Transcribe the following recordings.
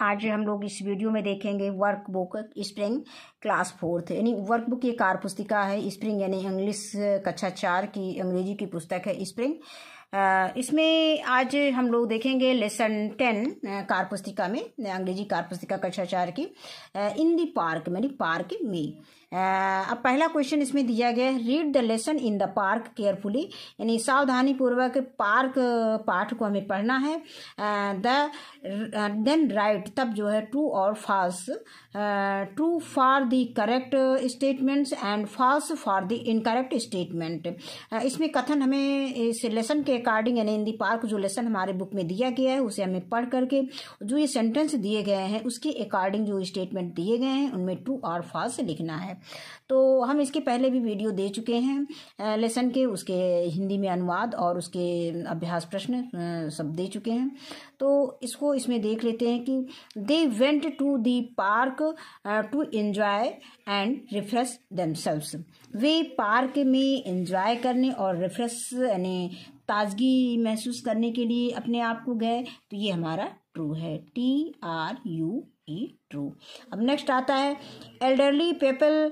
आज हम लोग इस वीडियो में देखेंगे वर्क बुक स्प्रिंग क्लास 4 यानी वर्क बुक ये कार्य पुस्तिका है। स्प्रिंग यानी इंग्लिश कक्षा 4 की अंग्रेजी की पुस्तक है स्प्रिंग। इसमें आज हम लोग देखेंगे लेसन 10 कार्य पुस्तिका में, अंग्रेजी कार्य पुस्तिका कक्षा 4 की इन दी पार्क यानी पार्क में। अब पहला क्वेश्चन इसमें दिया गया है, read the lesson in the park carefully, यानी सावधानी पूर्वक पार्क पाठ को हमें पढ़ना है। देन राइट, तब जो है ट्रू और false, true for the correct statements and false for the incorrect statement. इसमें कथन हमें इस लेसन के अकॉर्डिंग यानी इन द पार्क जो लेसन हमारे बुक में दिया गया है उसे हमें पढ़ करके जो ये सेंटेंस दिए गए हैं उसके अकॉर्डिंग जो स्टेटमेंट दिए गए हैं उनमें ट्रू और फॉल्स लिखना है। तो हम इसके पहले भी वीडियो दे चुके हैं लेसन के, उसके हिंदी में अनुवाद और उसके अभ्यास प्रश्न सब दे चुके हैं। तो इसको इसमें देख लेते हैं कि they went to the park to enjoy and refresh themselves. वे पार्क में एंजॉय करने और रिफ्रेश यानी ताजगी महसूस करने के लिए अपने आप को गए, तो ये हमारा ट्रू है, TRUE ट्रू। अब नेक्स्ट आता है elderly people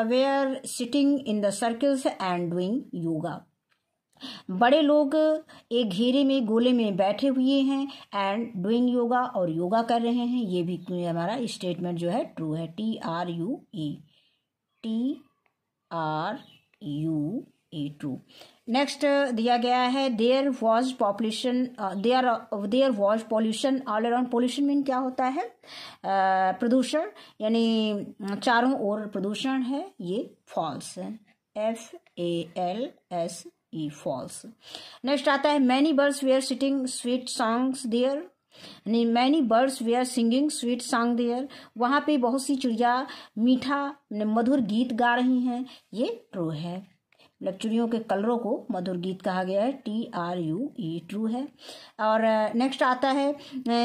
were sitting in the circles and doing yoga. बड़े लोग एक घेरे में गोले में बैठे हुए हैं एंड डूइंग योगा और योगा कर रहे हैं, ये भी हमारा स्टेटमेंट जो है ट्रू है, TRUE ट्रू। नेक्स्ट दिया गया है there was population there was pollution all around. Pollution mean क्या होता है? प्रदूषण, यानी चारों ओर प्रदूषण है, ये फॉल्स है, FALSE फॉल्स। नेक्स्ट आता है many birds were sitting sweet songs there, यानी many birds were singing sweet song there. वहाँ पे बहुत सी चिड़िया मीठा मधुर गीत गा रही हैं, ये ट्रू है। चिड़ियों के कलरों को मधुर गीत कहा गया है, TRUE ट्रू है। और नेक्स्ट आता है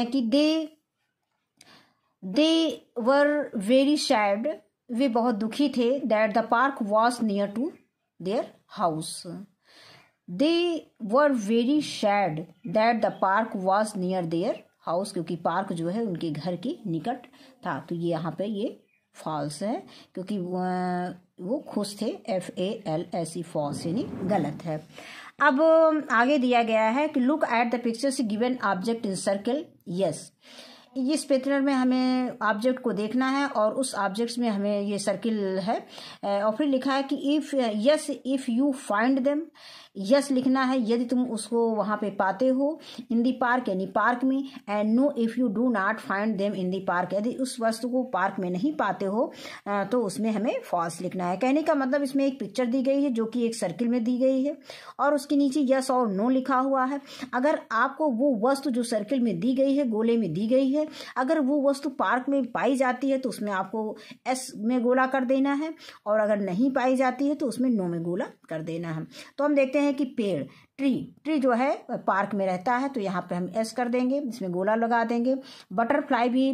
कि दे वर वेरी सैड, वे बहुत दुखी थे, that the park was near to their house. They were very sad that the park was near their house, क्योंकि पार्क जो है उनके घर के निकट था, तो ये यहाँ पे ये फॉल्स है क्योंकि वो खुश थे, FALSE फॉल्स यानी गलत है। अब आगे दिया गया है कि look at the pictures given object in circle, yes. इस पिक्चर में हमें ऑब्जेक्ट को देखना है और उस ऑब्जेक्ट्स में हमें ये सर्किल है और फिर लिखा है कि if you find them, yes लिखना है यदि तुम उसको वहां पे पाते हो, इन दी पार्क यानी पार्क में, and know if you do not find them in the park, यदि उस वस्तु को पार्क में नहीं पाते हो तो उसमें हमें फॉल्स लिखना है। कहने का मतलब इसमें एक पिक्चर दी गई है जो कि एक सर्किल में दी गई है और उसके नीचे यस और नो लिखा हुआ है। अगर आपको वो वस्तु जो सर्किल में दी गई है, गोले में दी गई है, अगर वो वस्तु पार्क में पाई जाती है तो उसमें आपको S में गोला कर देना है और अगर नहीं पाई जाती है तो उसमें नो में गोला कर देना है। तो हम देखते हैं कि पेड़, ट्री जो है पार्क में रहता है, तो यहाँ पे हम S कर देंगे, इसमें गोला लगा देंगे। बटरफ्लाई भी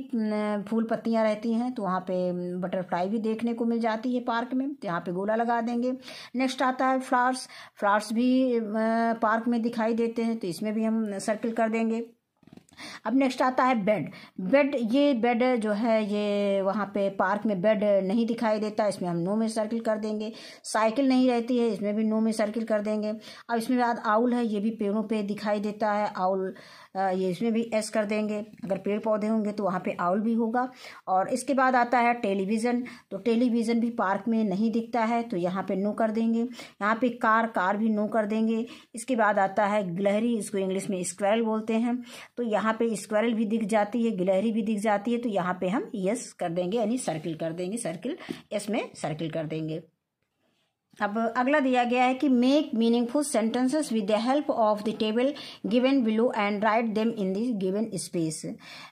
फूल पत्तियां रहती हैं तो वहाँ पे बटरफ्लाई भी देखने को मिल जाती है पार्क में, तो यहाँ पे गोला लगा देंगे। नेक्स्ट आता है फ्लावर्स भी पार्क में दिखाई देते हैं, तो इसमें भी हम सर्किल कर देंगे। अब नेक्स्ट आता है बेड, ये बेड जो है ये वहाँ पे पार्क में बेड नहीं दिखाई देता, इसमें हम नो में सर्किल कर देंगे। साइकिल नहीं रहती है, इसमें भी नो में सर्किल कर देंगे। अब इसमें बाद आउल है, ये भी पेड़ों पे दिखाई देता है, आउल ये इसमें भी S कर देंगे। अगर पेड़ पौधे होंगे तो वहाँ पे आउल भी होगा। और इसके बाद आता है टेलीविज़न, तो टेलीविज़न भी पार्क में नहीं दिखता है, तो यहाँ पे नो कर देंगे। यहाँ पे कार भी नो कर देंगे। इसके बाद आता है गिलहरी, इसको इंग्लिश में स्क्वेरल बोलते हैं, तो यहाँ पे स्क्वेरल भी दिख जाती है, गिलहरी भी दिख जाती है, तो यहाँ पे हम यस कर देंगे यानी सर्किल कर देंगे, सर्किल S में सर्किल कर देंगे। अब अगला दिया गया है कि make meaningful sentences with the help of the table given below and write them in the given space.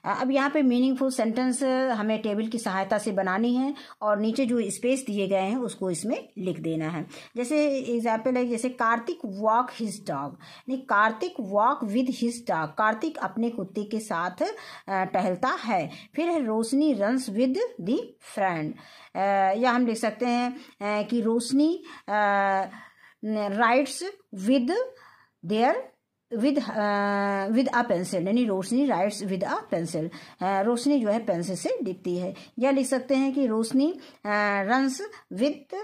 अब यहाँ पे मीनिंगफुल सेंटेंस हमें टेबल की सहायता से बनानी है और नीचे जो स्पेस दिए गए हैं उसको इसमें लिख देना है। जैसे एग्जाम्पल है, जैसे कार्तिक वॉक हिज डॉग, नहीं Kartik walk with his dog, Kartik अपने कुत्ते के साथ टहलता है। फिर है Roshni runs with the friend, या हम लिख सकते हैं कि Roshni rides with their with a pencil, यानी Roshni writes with a pencil, Roshni जो है पेंसिल से लिखती है। या लिख सकते हैं कि रोशनी रन्स विद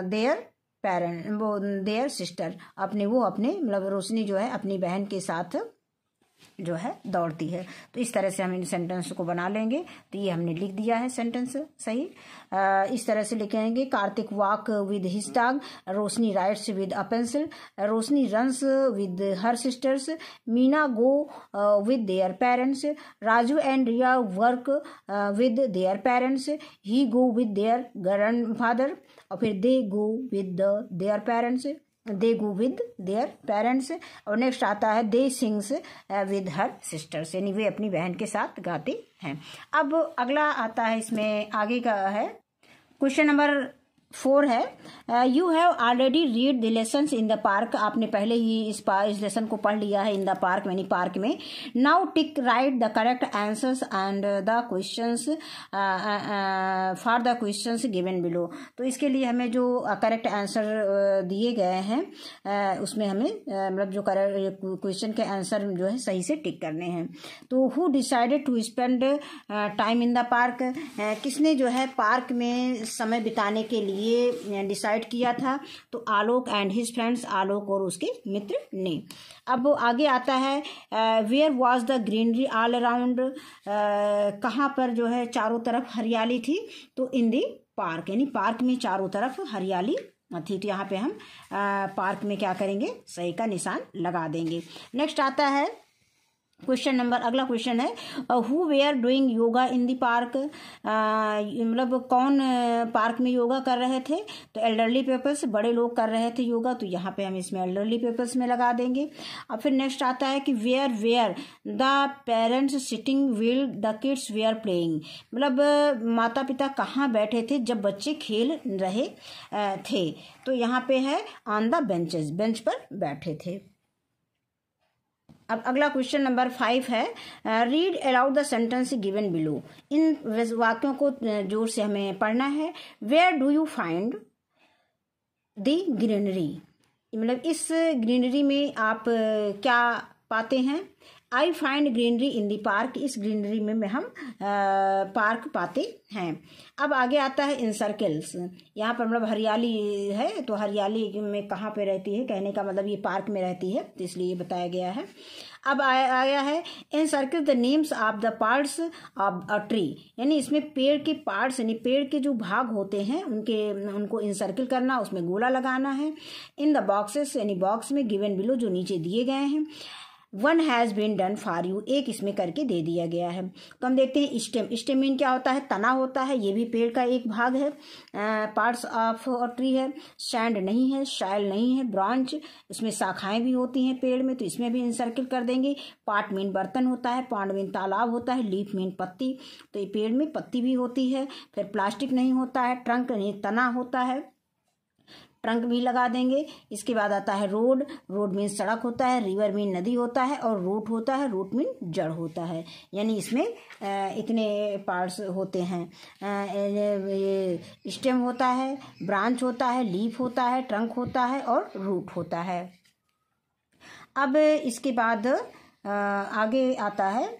देयर पेरेंट, वो देयर सिस्टर, अपने मतलब रोशनी जो है अपनी बहन के साथ जो है दौड़ती है। तो इस तरह से हम इन सेंटेंस को बना लेंगे। तो ये हमने लिख दिया है सेंटेंस सही। इस तरह से लिखेंगे, Kartik walk with his dog, Roshni writes with a pencil, Roshni runs with her sisters, Meena go with their parents, Raju and Riya work with their parents, he go with their grandfather, और फिर they go with their parents, they go with their parents. और next आता है they sings with her sisters, यानी वे अपनी बहन के साथ गाते हैं। अब अगला आता है, इसमें आगे का है क्वेश्चन नंबर 4 है, you have already read the lessons in the park, आपने पहले ही इस लेसन को पढ़ लिया है इन द पार्क, यानी पार्क में। Now tick right the correct answers and the questions for the questions given below. तो इसके लिए हमें जो करेक्ट आंसर दिए गए हैं उसमें हमें मतलब जो क्वेश्चन के आंसर जो है सही से टिक करने हैं। तो who decided to spend time in the park, किसने जो है पार्क में समय बिताने के लिए ये डिसाइड किया था? तो Alok and his friends, Alok और उसके मित्र ने। अब आगे आता है, where was the greenery all around, कहाँ पर जो है चारों तरफ हरियाली थी? तो इन दी पार्क, यानी पार्क में चारों तरफ हरियाली थी। तो यहाँ पे हम पार्क में क्या करेंगे, सही का निशान लगा देंगे। नेक्स्ट आता है क्वेश्चन नंबर, अगला क्वेश्चन है, who were doing yoga in the park, मतलब कौन पार्क में योगा कर रहे थे? तो एल्डरली पीपल्स, बड़े लोग कर रहे थे योगा, तो यहाँ पे हम इसमें एल्डरली पीपल्स में लगा देंगे। और फिर नेक्स्ट आता है कि were the parents sitting while the kids were playing, मतलब माता पिता कहाँ बैठे थे जब बच्चे खेल रहे थे? तो यहाँ पे है ऑन द बेंचेस, बेंच पर बैठे थे। अब अगला क्वेश्चन नंबर 5 है, read aloud the sentence given below, इन वाक्यों को जोर से हमें पढ़ना है। Where do you find the greenery, मतलब इस ग्रीनरी में आप क्या पाते हैं? I find greenery in the park, इस ग्रीनरी में हम पार्क पाते हैं। अब आगे आता है इन सर्कल्स, यहाँ पर मतलब हरियाली है, तो हरियाली में कहाँ पे रहती है, कहने का मतलब ये पार्क में रहती है, तो इसलिए ये बताया गया है। अब आया है encircle the names of the parts of a tree, यानी इसमें पेड़ के पार्ट्स, यानी पेड़ के जो भाग होते हैं उनको इन सर्कल करना, उसमें गोला लगाना है। इन द बॉक्सेस, यानी बॉक्स में गिवन बिलो, जो नीचे दिए गए हैं। One has been done for you, एक इसमें करके दे दिया गया है। तो हम देखते हैं स्टेम, स्टेम मीन क्या होता है? तना होता है, ये भी पेड़ का एक भाग है। पार्ट्स ऑफ और ट्री है। स्टैंड नहीं है, शायल नहीं है। ब्रांच, इसमें शाखाएं भी होती हैं पेड़ में, तो इसमें भी इंसर्किल कर देंगे। पार्ट मीन बर्तन होता है, पॉन्ड मीन तालाब होता है, लीफ मीन पत्ती, तो ये पेड़ में पत्ती भी होती है। फिर प्लास्टिक नहीं होता है, ट्रंक नहीं, तना होता है, ट्रंक भी लगा देंगे। इसके बाद आता है रोड, रोड मीन सड़क होता है, रिवर मीन नदी होता है, और रूट होता है, रूट मीन जड़ होता है। यानी इसमें इतने पार्ट्स होते हैं। स्टेम होता है, ब्रांच होता है, लीफ होता है, ट्रंक होता है और रूट होता है। अब इसके बाद आगे आता है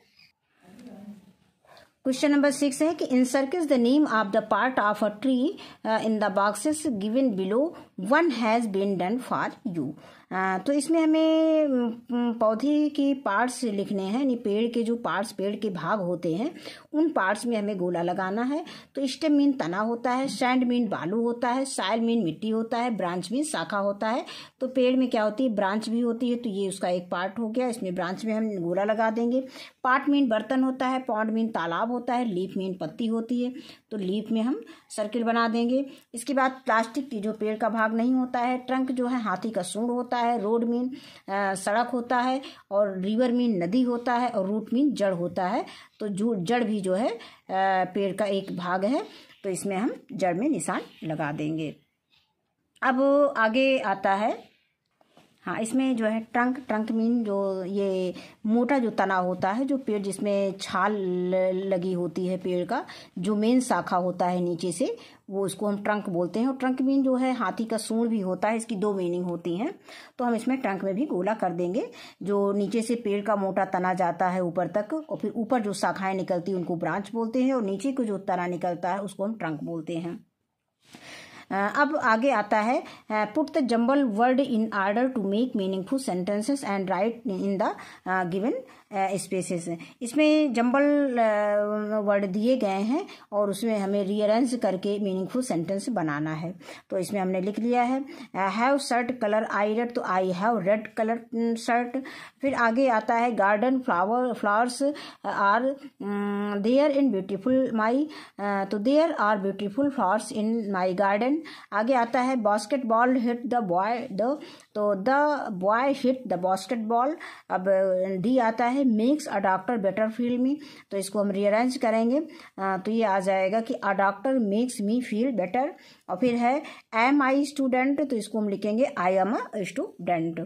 क्वेश्चन नंबर 6 है कि encircle the name of the part of a tree in the boxes given below, one has been done for you. तो इसमें हमें पौधे के पार्ट्स लिखने हैं, यानी पेड़ के जो पार्ट्स, पेड़ के भाग होते हैं, उन पार्ट्स में हमें गोला लगाना है। तो स्टेम मीन तना होता है, सैंड मीन बालू होता है, साइल मीन मिट्टी होता है, ब्रांच मीन शाखा होता है। तो पेड़ में क्या होती है? ब्रांच भी होती है, तो ये उसका एक पार्ट हो गया, इसमें ब्रांच में हम गोला लगा देंगे। पार्ट मीन बर्तन होता है, पॉन्ड मीन तालाब होता है, लीफ मीन पत्ती होती है, तो लीफ में हम सर्किल बना देंगे। इसके बाद प्लास्टिक की जो पेड़ का भाग नहीं होता है, ट्रंक जो है हाथी का सूंड होता है, रोड मीन सड़क होता है, और रिवर मीन नदी होता है, और रूट मीन जड़ होता है। तो जो जड़ भी जो है पेड़ का एक भाग है, तो इसमें हम जड़ में निशान लगा देंगे। अब आगे आता है हाँ, इसमें जो है ट्रंक मीन जो ये मोटा जो तना होता है, जो पेड़ जिसमें छाल लगी होती है, पेड़ का जो मेन शाखा होता है नीचे से, वो उसको हम ट्रंक बोलते हैं। और ट्रंक मीन जो है हाथी का सूंड भी होता है, इसकी दो मीनिंग होती हैं। तो हम इसमें ट्रंक में भी गोला कर देंगे। जो नीचे से पेड़ का मोटा तना जाता है ऊपर तक, और फिर ऊपर जो शाखाएं निकलती हैं उनको ब्रांच बोलते हैं, और नीचे को जो तना निकलता है उसको हम ट्रंक बोलते हैं। अब आगे आता है, put the jumble word in order to make meaningful sentences and write in the given spaces. इसमें जंबल वर्ड दिए गए हैं और उसमें हमें रीअरेंज करके मीनिंगफुल सेंटेंस बनाना है। तो इसमें हमने लिख लिया है, have shirt colour I red, तो I have red colour shirt. फिर आगे आता है, garden flowers are there in beautiful my, तो there are beautiful flowers in my garden. आगे आता है, बास्केटबॉल हिट द बॉय, तो the boy hit the basketball. अब डी आता है, makes a doctor better feel me, तो इसको हम रीअरेंज करेंगे तो ये आ जाएगा कि a doctor makes me feel better. और फिर है, एम आई स्टूडेंट, तो इसको हम लिखेंगे आई एम अ स्टूडेंट।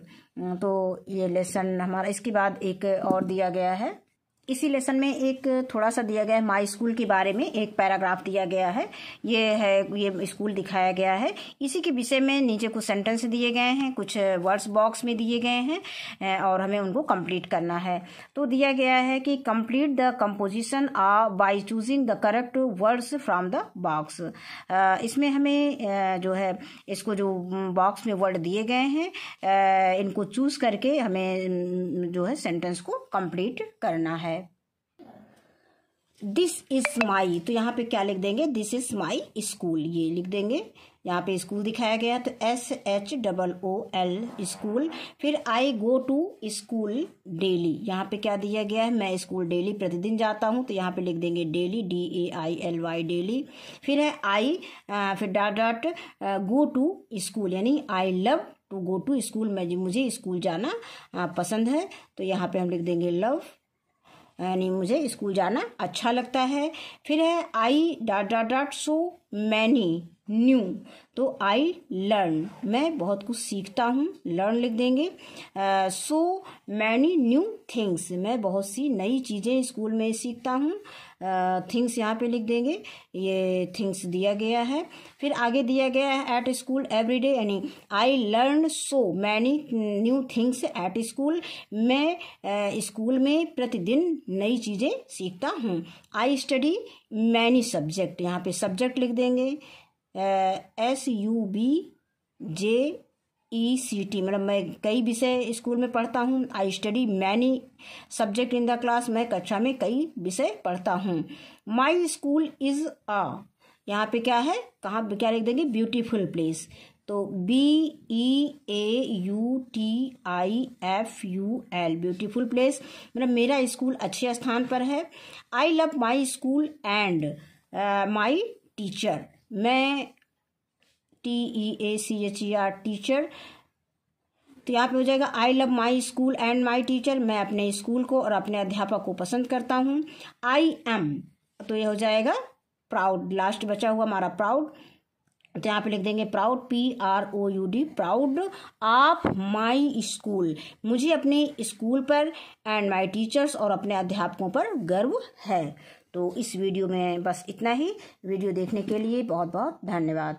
तो ये लेसन हमारा, इसके बाद एक और दिया गया है, इसी लेसन में एक थोड़ा सा दिया गया है माई स्कूल के बारे में, एक पैराग्राफ दिया गया है। ये स्कूल दिखाया गया है, इसी के विषय में नीचे कुछ सेंटेंस दिए गए हैं, कुछ वर्ड्स बॉक्स में दिए गए हैं और हमें उनको कंप्लीट करना है। तो दिया गया है कि complete the composition by choosing the correct words from the box. इसमें हमें जो है, इसको जो बॉक्स में वर्ड दिए गए हैं इनको चूज करके हमें जो है सेंटेंस को कंप्लीट करना है। दिस इज माई, तो यहाँ पे क्या लिख देंगे, दिस इज माई स्कूल, ये लिख देंगे। यहाँ पे स्कूल दिखाया गया तो SHOOL स्कूल। फिर आई गो टू स्कूल डेली, यहाँ पे क्या दिया गया है, मैं स्कूल डेली प्रतिदिन जाता हूँ, तो यहाँ पे लिख देंगे डेली, DAILY डेली। फिर है आई, फिर डॉट गो टू स्कूल, यानी I love to go to school, मुझे स्कूल जाना पसंद है, तो यहाँ पे हम लिख देंगे लव, यानी मुझे स्कूल जाना अच्छा लगता है। फिर है I dot so many new, तो आई लर्न, मैं बहुत कुछ सीखता हूँ, लर्न लिख देंगे। सो मैनी न्यू थिंग्स, मैं बहुत सी नई चीज़ें स्कूल में सीखता हूँ, थिंग्स यहाँ पे लिख देंगे, ये थिंग्स दिया गया है। फिर आगे दिया गया है एट स्कूल एवरी डे, यानी I learn so many new things at school, मैं स्कूल में प्रतिदिन नई चीज़ें सीखता हूँ। आई स्टडी मैनी सब्जेक्ट, यहाँ पे सब्जेक्ट लिख देंगे, SUBJECT, मतलब मैं कई विषय स्कूल में पढ़ता हूँ। I study many subject in the class, मैं कक्षा में कई विषय पढ़ता हूँ। माई स्कूल इज यहाँ पे क्या है, कहाँ क्या लिख देंगे, ब्यूटीफुल प्लेस, तो BEAUTIFUL ब्यूटीफुल प्लेस, मतलब मेरा स्कूल अच्छे स्थान पर है। I love my school and my teacher, मैं TEACHER टीचर, तो यहाँ पे हो जाएगा I love my school and my teacher, मैं अपने स्कूल को और अपने अध्यापक को पसंद करता हूँ। आई एम, तो ये हो जाएगा प्राउड, लास्ट बचा हुआ हमारा प्राउड, तो यहाँ पे लिख देंगे proud, PROUD, proud of my school, मुझे अपने स्कूल पर एंड माई टीचर्स, और अपने अध्यापकों पर गर्व है। तो इस वीडियो में बस इतना ही। वीडियो देखने के लिए बहुत बहुत धन्यवाद।